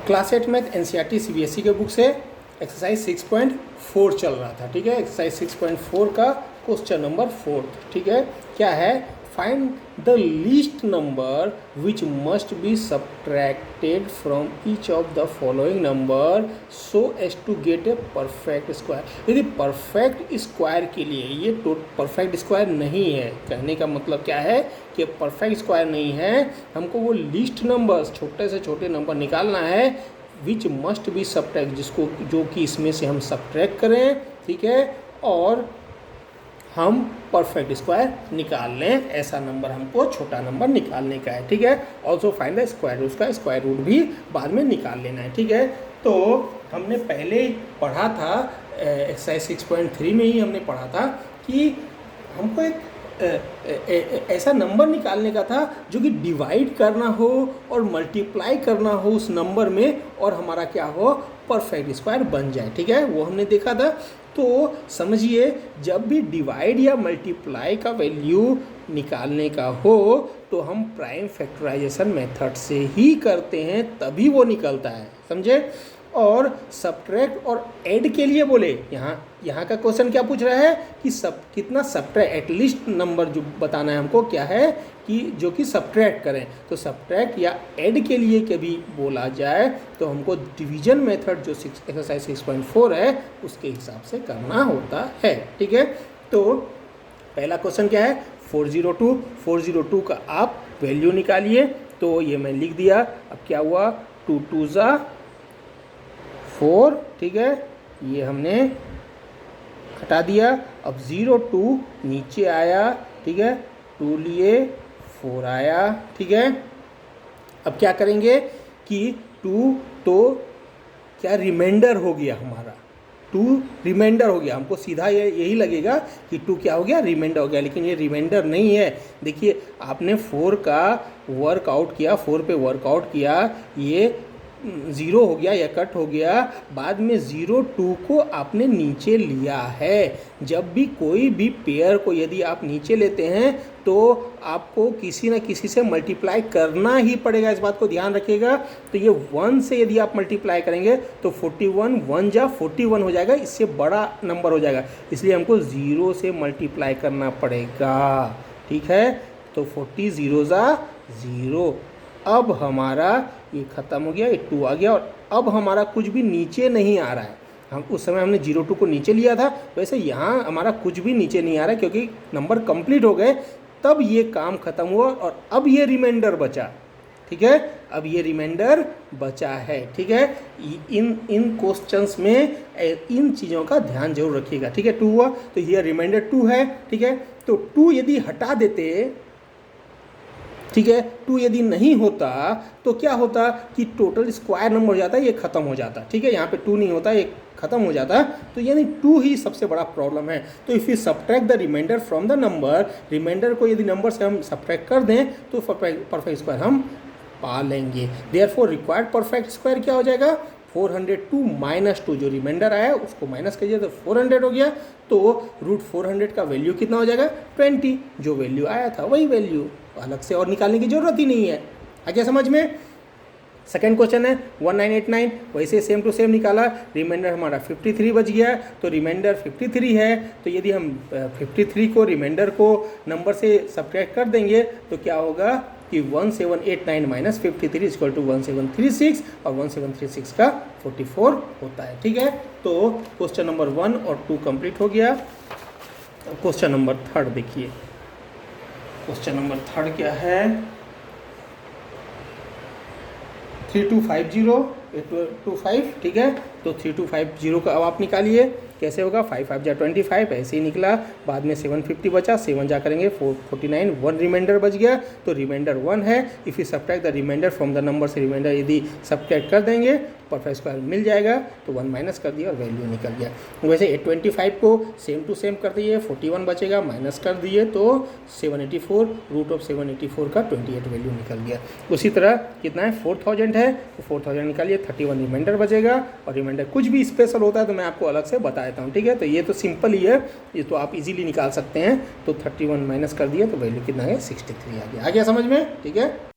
Class 8 math NCERT CBSE के book से exercise 6.4 चल रहा था। ठीक है, एक्सरसाइज 6.4 का क्वेश्चन नंबर 4। ठीक है, क्या है? Find the least number which must be subtracted from each of the following number so as to get a perfect square. यदि परफेक्ट स्क्वायर के लिए ये परफेक्ट स्क्वायर नहीं है, कहने का मतलब क्या है कि परफेक्ट स्क्वायर नहीं है, हमको वो लीस्ट नंबर्स, छोटे से छोटे नंबर निकालना है विच मस्ट बी सब्ट्रैक्ट, जिसको जो कि इसमें से हम सब्ट्रैक्ट करें। ठीक है, और हम परफेक्ट स्क्वायर निकाल लें, ऐसा नंबर हमको छोटा नंबर निकालने का है। ठीक है, also find the square root, उसका स्क्वायर रूट भी बाद में निकाल लेना है। ठीक है, तो हमने पहले पढ़ा था एक्सरसाइज 6.3 में ही हमने पढ़ा था कि हमको एक ऐसा नंबर निकालने का था जो कि डिवाइड करना हो और मल्टीप्लाई करना हो उस नंबर में, और हमारा क्या हो, परफेक्ट स्क्वायर बन जाए। ठीक है, वो हमने देखा था। तो समझिए, जब भी डिवाइड या मल्टीप्लाई का वैल्यू निकालने का हो तो हम प्राइम फैक्टराइजेशन मेथड से ही करते हैं, तभी वो निकलता है। समझे? और सब्ट्रैक्ट और ऐड के लिए बोले, यहाँ का क्वेश्चन क्या पूछ रहा है कि कितना सब्ट्रैक्ट, एटलीस्ट नंबर जो बताना है हमको, क्या है कि जो कि सब्ट्रैक्ट करें। तो सब्ट्रैक्ट या ऐड के लिए कभी बोला जाए तो हमको डिवीजन मेथड जो एक्सरसाइज 6.4 है उसके हिसाब से करना होता है। ठीक है, तो पहला क्वेश्चन क्या है? 402 का आप वैल्यू निकालिए। तो ये मैं लिख दिया। अब क्या हुआ, 2 2 ज़ा 4। ठीक है, ये हमने हटा दिया। अब 02 नीचे आया। ठीक है, 2 लिए 4 आया। ठीक है, अब क्या करेंगे कि 2 तो क्या रिमाइंडर हो गया हमारा, 2 रिमाइंडर हो गया। हमको सीधा यही लगेगा कि 2 क्या हो गया, रिमाइंडर हो गया, लेकिन ये रिमाइंडर नहीं है। देखिए, आपने 4 का वर्कआउट किया, 4 पे वर्कआउट किया, ये 0 हो गया या कट हो गया, बाद में 02 को आपने नीचे लिया है। जब भी कोई भी पेयर को यदि आप नीचे लेते हैं तो आपको किसी न किसी से मल्टीप्लाई करना ही पड़ेगा, इस बात को ध्यान रखिएगा। तो ये 1 से यदि आप मल्टीप्लाई करेंगे तो 41 1 जा 41 हो जाएगा, इससे बड़ा नंबर हो जाएगा, इसलिए हमको 0 से मल्टीप्लाई करना पड़ेगा। ठीक है, तो 40 0 जा 0। अब हमारा ये ख़त्म हो गया, ये 2 आ गया, और अब हमारा कुछ भी नीचे नहीं आ रहा है। हम उस समय हमने 02 को नीचे लिया था, वैसे यहाँ हमारा कुछ भी नीचे नहीं आ रहा है क्योंकि नंबर कंप्लीट हो गए, तब ये काम ख़त्म हुआ और अब ये रिमाइंडर बचा। ठीक है, अब ये रिमाइंडर बचा है। ठीक है, इन क्वेश्चंस में इन चीज़ों का ध्यान जरूर रखिएगा। ठीक है, 2 हुआ तो ये रिमाइंडर 2 है। ठीक है, तो 2 यदि हटा देते, ठीक है, 2 यदि नहीं होता तो क्या होता कि टोटल स्क्वायर नंबर हो जाता है, ये ख़त्म हो जाता। ठीक है, यहाँ पे 2 नहीं होता, ये ख़त्म हो जाता, तो यानी 2 ही सबसे बड़ा प्रॉब्लम है। तो if you subtract the reminder from the number, reminder को यदि नंबर से हम सब्ट्रैक्ट कर दें तो परफेक्ट स्क्वायर हम पा लेंगे। देयरफॉर रिक्वायर्ड परफेक्ट स्क्वायर क्या हो जाएगा, 402 - 2, जो रिमाइंडर आया उसको माइनस करिए तो 400 हो गया। तो √400 का वैल्यू कितना हो जाएगा, 20। जो वैल्यू आया था वही वैल्यू, अलग से और निकालने की जरूरत ही नहीं है। आ गया समझ में? सेकेंड क्वेश्चन है 1989, वैसे सेम टू सेम निकाला, रिमाइंडर हमारा 53 बच गया। तो रिमाइंडर 53 है, तो यदि हम 53 को रिमाइंडर को नंबर से सब्ट्रैक्ट कर देंगे तो क्या होगा कि 1789 - 53 = 1736, और 1736 का 44 होता है। ठीक है, तो क्वेश्चन नंबर 1 और 2 कंप्लीट हो गया। क्वेश्चन नंबर 3 देखिए। क्वेश्चन नंबर 3 क्या है, 3250 ठीक है, तो 3250 का अब आप निकालिए, कैसे होगा, 5 5 जा 25, ऐसे ही निकला। बाद में 750 बचा, 7 जा करेंगे 449, 1 रिमाइंडर बच गया, तो रिमाइंडर 1 है। If you subtract the reminder from the number से रिमाइंडर यदि सब्ट्रैक्ट कर देंगे परफेक्ट स्क्वायर मिल जाएगा, तो 1 माइनस कर दिया और वैल्यू निकल गया। वैसे 825 को सेम टू सेम कर दिए, 41 बचेगा, माइनस कर दिए तो 784, √784 का 28 वैल्यू निकल गया। उसी तरह कितना है, 4000 है, तो 4000 निकालिए, 31 रिमाइंडर बचेगा, और रिमाइंडर कुछ भी स्पेशल होता है तो मैं आपको अलग से बता देता हूँ। ठीक है, तो ये तो सिंपल ही है, ये तो आप इजीली निकाल सकते हैं। तो 31 माइनस कर दिए तो वैल्यू कितना है, 63 आ गया। समझ में? ठीक है।